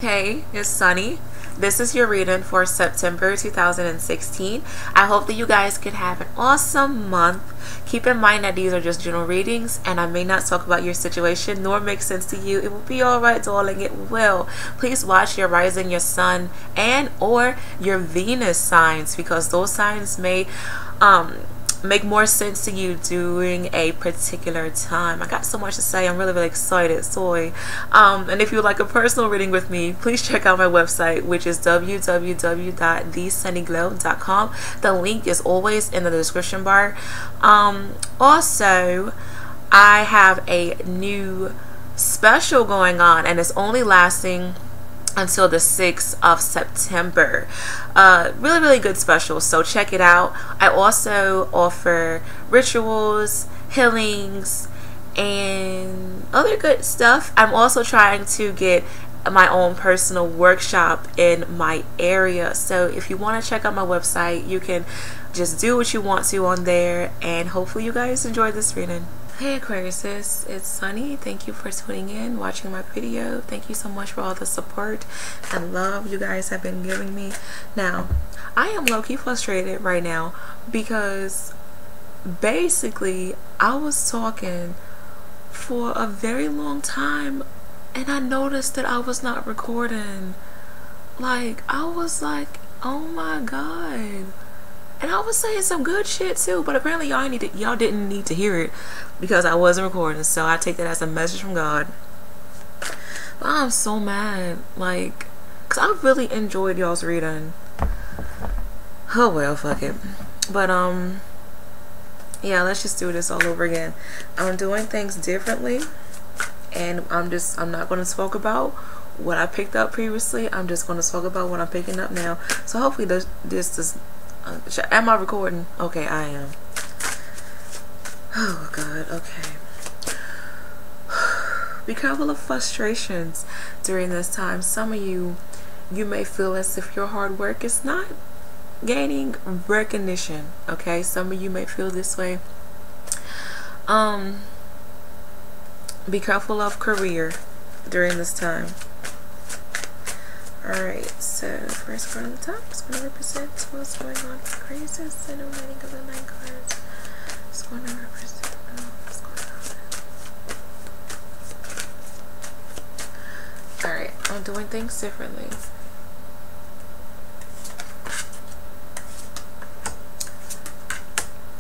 Hey, it's Sunny. This is your reading for September 2016. I hope that you guys could have an awesome month. Keep in mind that these are just general readings and I may not talk about your situation nor make sense to you. It will be alright, darling. It will. Please watch your rising, your sun, and or your Venus signs because those signs may make more sense to you during a particular time. I got so much to say. I'm really excited. Sorry. And if you would like a personal reading with me, please check out my website, which is www.thesunnyglow.com. The link is always in the description bar. Also, I have a new special going on and it's only lasting until the 6th of September. Really good special, so check it out. I also offer rituals, healings, and other good stuff. I'm also trying to get my own personal workshop in my area, so if you want to check out my website, you can just do what you want to on there, and hopefully you guys enjoy this reading. Hey Aquarius, it's Sunny. Thank you for tuning in, watching my video. Thank you so much for all the support and love you guys have been giving me. Now, I am low-key frustrated right now because basically I was talking for a very long time and I noticed that I was not recording. Like, I was like, oh my god. And I was saying some good shit too, but apparently y'all didn't need to hear it because I wasn't recording. So I take that as a message from God. But I'm so mad, like, cause I really enjoyed y'all's reading. Oh well, fuck it. But yeah, let's just do this all over again. I'm doing things differently, and I'm not going to talk about what I picked up previously. I'm just going to talk about what I'm picking up now. So hopefully this does. Am I recording? Okay, I am. Oh god, okay. Be careful of frustrations during this time. Some of you may feel as if your hard work is not gaining recognition. Okay, some of you may feel this way. Be careful of career during this time. Alright, so first card on the top is going to represent what's going on for Aquarius and the remaining of the 9 cards. It's going to represent what's going on. Alright, I'm doing things differently.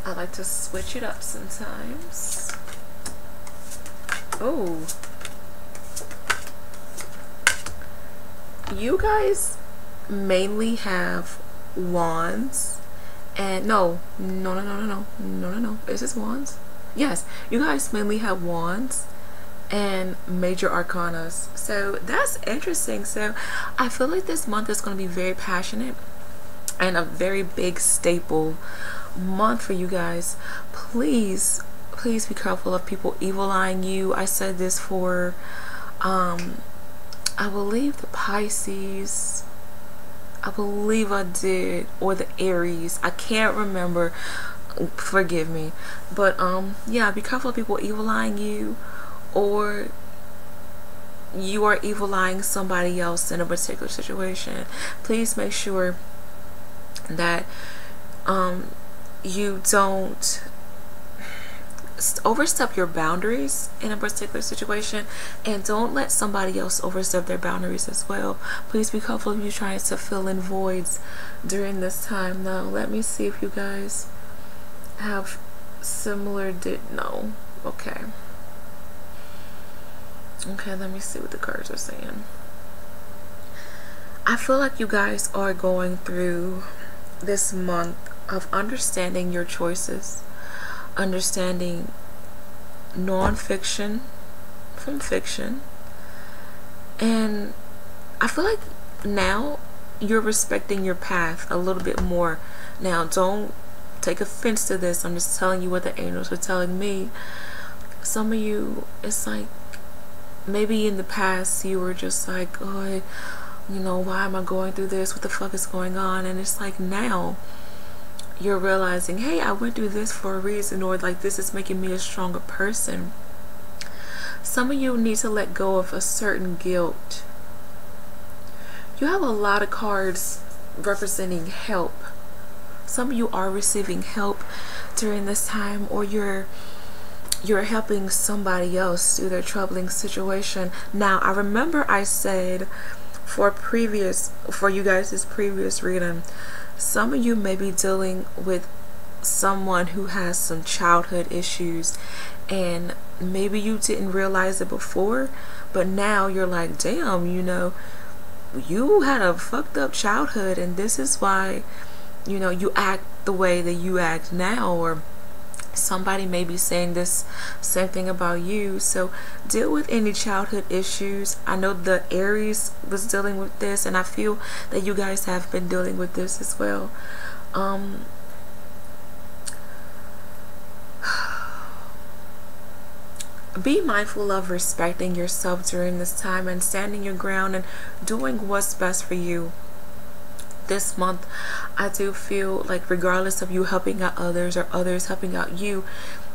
I like to switch it up sometimes. Oh. You guys mainly have wands and no, is this wands? Yes, you guys mainly have wands and major arcanas, so that's interesting. So I feel like this month is going to be very passionate and a very big staple month for you guys. Please be careful of people evil eyeing you. I said this for I believe the Pisces, I believe I did, or the Aries, I can't remember, forgive me, but yeah, be careful of people evil eyeing you, or you are evil eyeing somebody else in a particular situation. Please make sure that you don't overstep your boundaries in a particular situation, and don't let somebody else overstep their boundaries as well. Please be careful of you trying to fill in voids during this time. Now let me see if you guys have similar no. Okay, let me see what the cards are saying. I feel like you guys are going through this month of understanding your choices, understanding non-fiction from fiction, and I feel like now you're respecting your path a little bit more. Now don't take offense to this, I'm just telling you what the angels are telling me. Some of you, it's like maybe in the past you were just like, oh, you know, why am I going through this, what the fuck is going on? And it's like now you're realizing, hey, I went through this for a reason, or like this is making me a stronger person. Some of you need to let go of a certain guilt You have a lot of cards representing help. Some of you are receiving help during this time, or you're helping somebody else through their troubling situation. Now, I remember I said for you guys' previous reading, some of you may be dealing with someone who has some childhood issues, and maybe you didn't realize it before, but now you're like, damn, you know, you had a fucked up childhood, and this is why, you know, you act the way that you act now. Or somebody may be saying this same thing about you. So deal with any childhood issues. I know the Aries was dealing with this, and I feel that you guys have been dealing with this as well. Be mindful of respecting yourself during this time and standing your ground and doing what's best for you. This month, I do feel like regardless of you helping out others or others helping out you,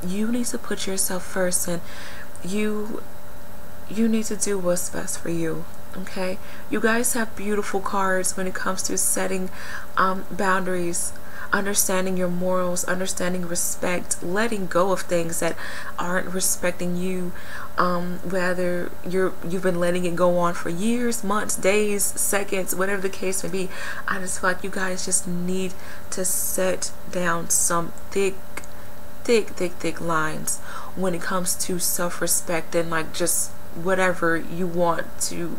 you need to put yourself first, and you need to do what's best for you. Okay, you guys have beautiful cards when it comes to setting boundaries, understanding your morals, understanding respect, letting go of things that aren't respecting you, whether you've been letting it go on for years, months, days, seconds, whatever the case may be. I just feel like you guys just need to set down some thick lines when it comes to self-respect and like just whatever you want to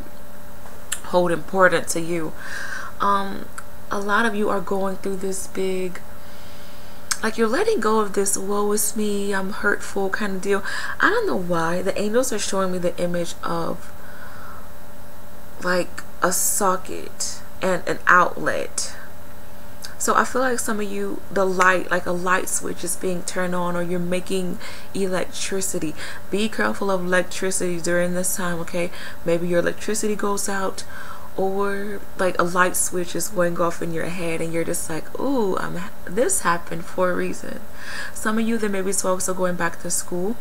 hold important to you. A lot of you are going through this big, like, you're letting go of this woe is me, I'm hurtful kind of deal. I don't know why the angels are showing me the image of like a socket and an outlet. So I feel like some of you, the light, like a light switch is being turned on, or you're making electricity. Be careful of electricity during this time, okay? Maybe your electricity goes out, or like a light switch is going off in your head and you're just like, ooh, this happened for a reason. Some of you, there may be folks are going back to school,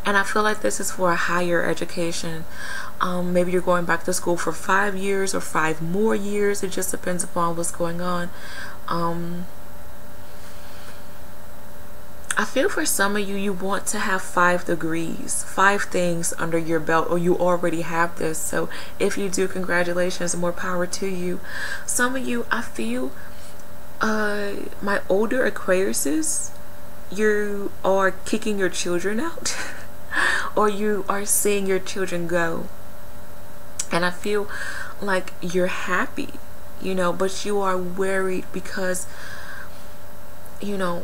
and I feel like this is for a higher education. Maybe you're going back to school for 5 years or 5 more years. It just depends upon what's going on. I feel for some of you, you want to have 5 degrees, 5 things under your belt, or you already have this. So if you do, congratulations, more power to you. Some of you, I feel, my older Aquariuses, you are kicking your children out or you are seeing your children go. And I feel like you're happy, you know, but you are worried because, you know,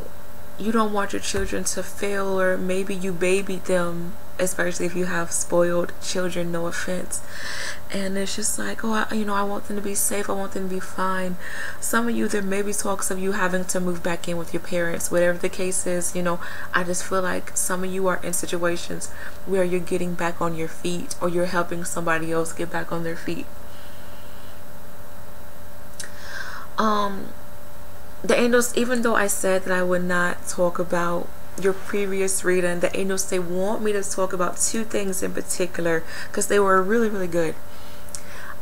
you don't want your children to fail, or maybe you babied them, especially if you have spoiled children, no offense. And it's just like, oh, I want them to be safe, I want them to be fine. Some of you, there may be talks of you having to move back in with your parents, whatever the case is. You know, I just feel like some of you are in situations where you're getting back on your feet, or you're helping somebody else get back on their feet. The angels, even though I said that I would not talk about your previous reading, the angels, they want me to talk about 2 things in particular because they were really, really good.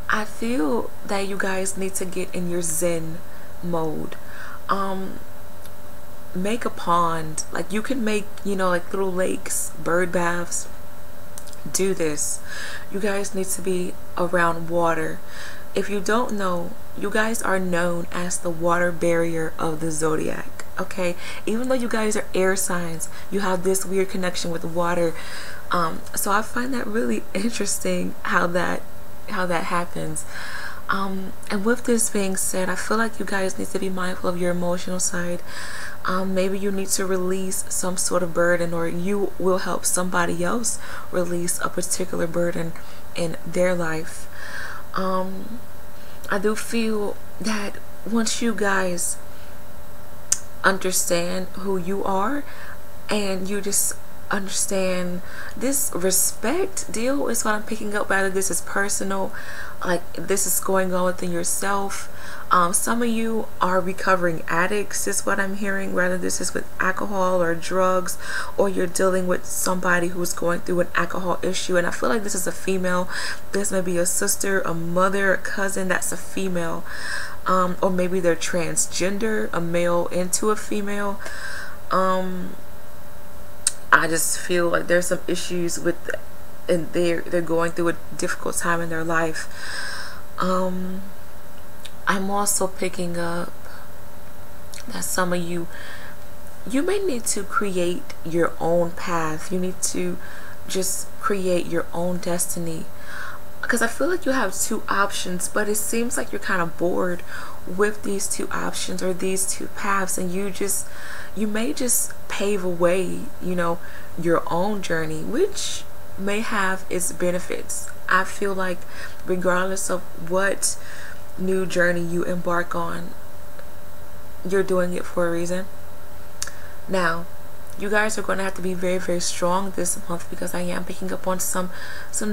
I feel that you guys need to get in your Zen mode. Make a pond. Like, you can make, you know, like little lakes, bird baths. Do this. You guys need to be around water. If you don't know, you guys are known as the water barrier of the zodiac. Okay, even though you guys are air signs, you have this weird connection with water. So I find that really interesting how that happens. And with this being said, I feel like you guys need to be mindful of your emotional side. Maybe you need to release some sort of burden, or you will help somebody else release a particular burden in their life. I do feel that once you guys understand who you are, and you just understand this respect deal is what I'm picking up. Rather, this is personal, like this is going on within yourself. Some of you are recovering addicts is what I'm hearing. Rather, this is with alcohol or drugs, or you're dealing with somebody who's going through an alcohol issue. And I feel like this is a female. This may be a sister, a mother, a cousin that's a female, or maybe they're transgender, a male into a female. I just feel like there's some issues with, and they're going through a difficult time in their life. I'm also picking up that some of you may need to create your own path. You need to just create your own destiny, because I feel like you have two options, but it seems like you're kind of bored with these two options or these two paths, and you may just pave a way, you know, your own journey, which may have its benefits. I feel like regardless of what new journey you embark on, you're doing it for a reason. Now, you guys are going to have to be very, very strong this month, because I am picking up on some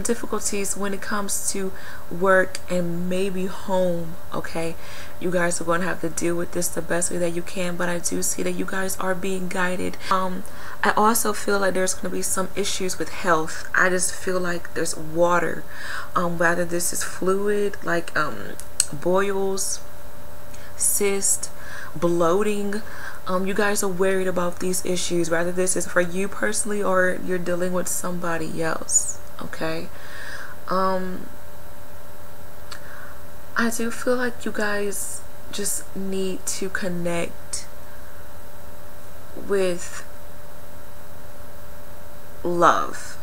difficulties when it comes to work and maybe home. Okay, you guys are going to have to deal with this the best way that you can, but I do see that you guys are being guided. I also feel like there's going to be some issues with health. I just feel like there's water, whether this is fluid like boils, cyst, bloating. You guys are worried about these issues, whether this is for you personally or you're dealing with somebody else. Okay, I do feel like you guys just need to connect with love.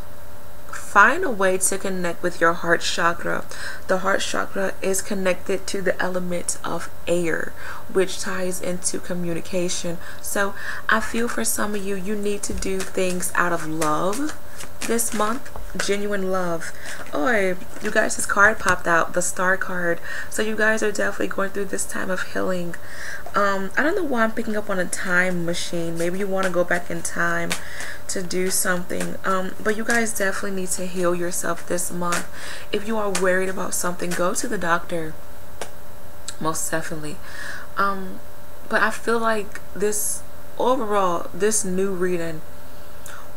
Find a way to connect with your heart chakra. The heart chakra is connected to the element of air, which ties into communication. So I feel for some of you, you need to do things out of love this month. Genuine love. Oh, you guys, this card popped out, the star card. So you guys are definitely going through this time of healing. I don't know why I'm picking up on a time machine. Maybe you want to go back in time to do something, but you guys definitely need to heal yourself this month. If you are worried about something, go to the doctor, most definitely. But I feel like this overall, this new reading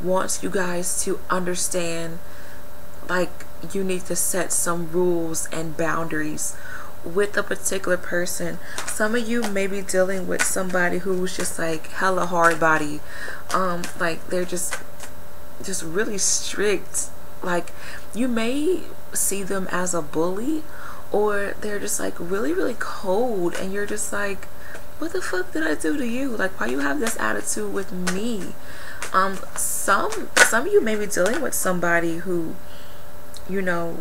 wants you guys to understand, like, you need to set some rules and boundaries with a particular person. Some of you may be dealing with somebody who's just like hella hard body, like they're just really strict. Like, you may see them as a bully, or they're just like really, really cold, and you're just like, what the fuck did I do to you? Like, why you have this attitude with me? Some of you may be dealing with somebody who, you know,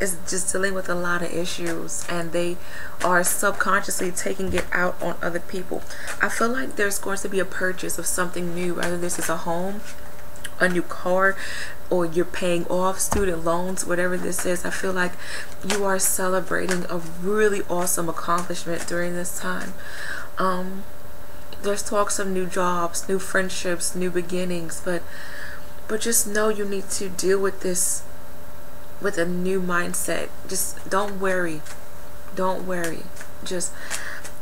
is just dealing with a lot of issues, and they are subconsciously taking it out on other people. I feel like there's going to be a purchase of something new, whether this is a home, a new car, or you're paying off student loans, whatever this is. I feel like you are celebrating a really awesome accomplishment during this time. There's talks of new jobs, new friendships, new beginnings, but just know you need to deal with this with a new mindset. Just don't worry. Just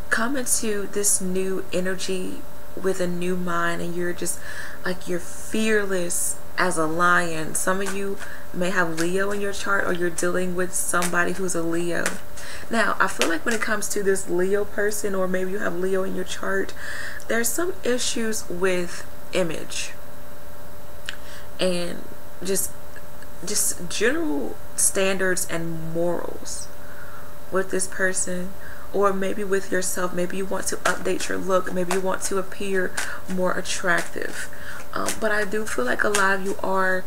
come into this new energy with a new mind, and you're just like, you're fearless as a lion. Some of you may have Leo in your chart, or you're dealing with somebody who's a Leo. Now, I feel like when it comes to this Leo person, or maybe you have Leo in your chart, there's some issues with image and just general standards and morals with this person, or maybe with yourself. Maybe you want to update your look, maybe you want to appear more attractive, but I do feel like a lot of you are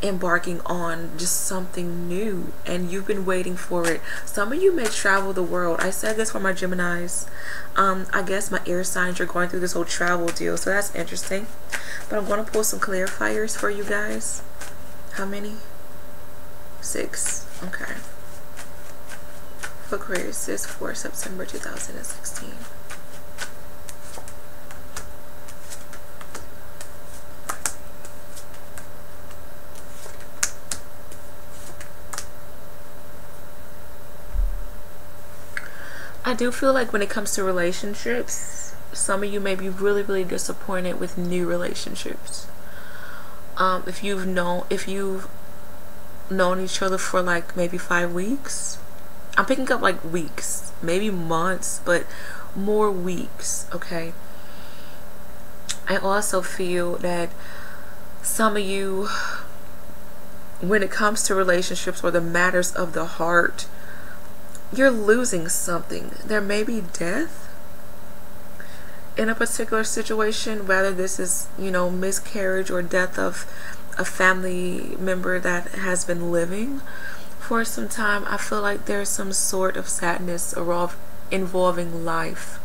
embarking on just something new, and you've been waiting for it. Some of you may travel the world. I said this for my Geminis. I guess my air signs are going through this whole travel deal, so that's interesting. But I'm going to pull some clarifiers for you guys. How many? 6. Okay. For Aquarius is for September 2016. I do feel like when it comes to relationships, some of you may be really, really disappointed with new relationships. If you've known each other for like maybe 5 weeks, I'm picking up like weeks, maybe months, but more weeks. Okay. I also feel that some of you, when it comes to relationships or the matters of the heart, you're losing something. There may be death in a particular situation, whether this is, miscarriage or death of a family member that has been living for some time. I feel like there's some sort of sadness involving life.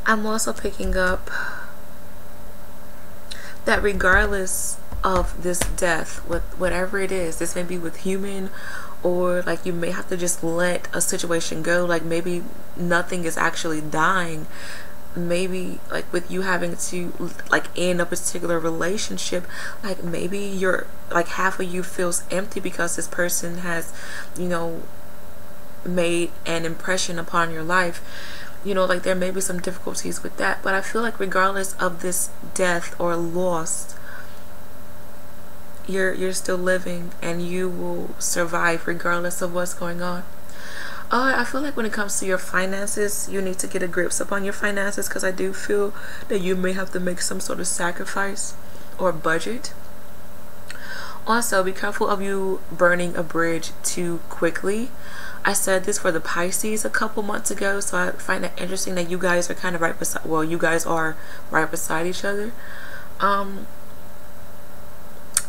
I'm also picking up that regardless of this death, with whatever it is, this may be with human, or like you may have to just let a situation go, like maybe nothing is actually dying, maybe like with you having to like end a particular relationship, like maybe you're like half of you feels empty because this person has made an impression upon your life. Like there may be some difficulties with that, but I feel like regardless of this death or loss, you're still living and you will survive regardless of what's going on. I feel like when it comes to your finances, you need to get a grip upon your finances, because I do feel that you may have to make some sort of sacrifice or budget. Also, be careful of you burning a bridge too quickly. I said this for the Pisces a couple months ago, so I find it interesting that you guys are kind of right beside, well, you guys are right beside each other.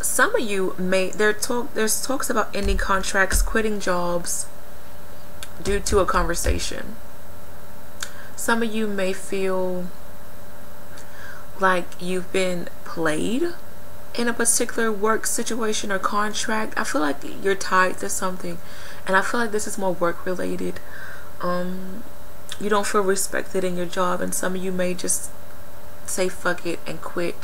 Some of you there's talks about ending contracts, quitting jobs due to a conversation. Some of you may feel like you've been played in a particular work situation or contract. I feel like you're tied to something, and I feel like this is more work related. You don't feel respected in your job, and some of you may just say fuck it and quit.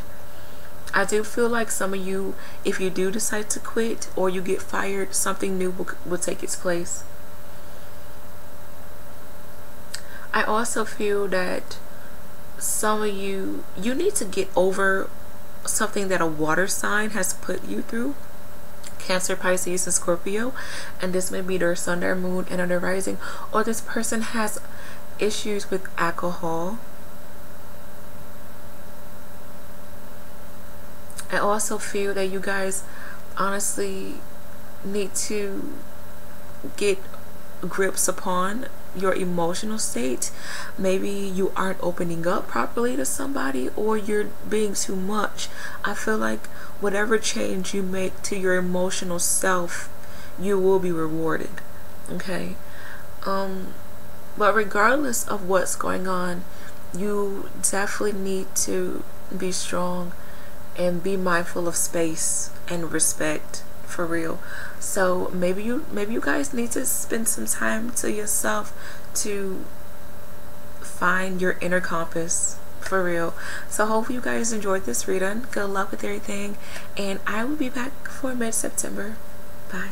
I do feel like some of you, if you do decide to quit or you get fired, something new will take its place. I also feel that some of you need to get over something that a water sign has put you through. Cancer, Pisces, and Scorpio, and this may be their sun, their moon, and their rising, or this person has issues with alcohol. I also feel that you guys honestly need to get grips upon your emotional state. Maybe you aren't opening up properly to somebody, or you're being too much. I feel like whatever change you make to your emotional self, you will be rewarded. Okay. But regardless of what's going on, you definitely need to be strong and be mindful of space and respect, for real. So maybe you guys need to spend some time to yourself to find your inner compass, for real. So hopefully you guys enjoyed this reading. Good luck with everything, and I will be back for mid-September. Bye.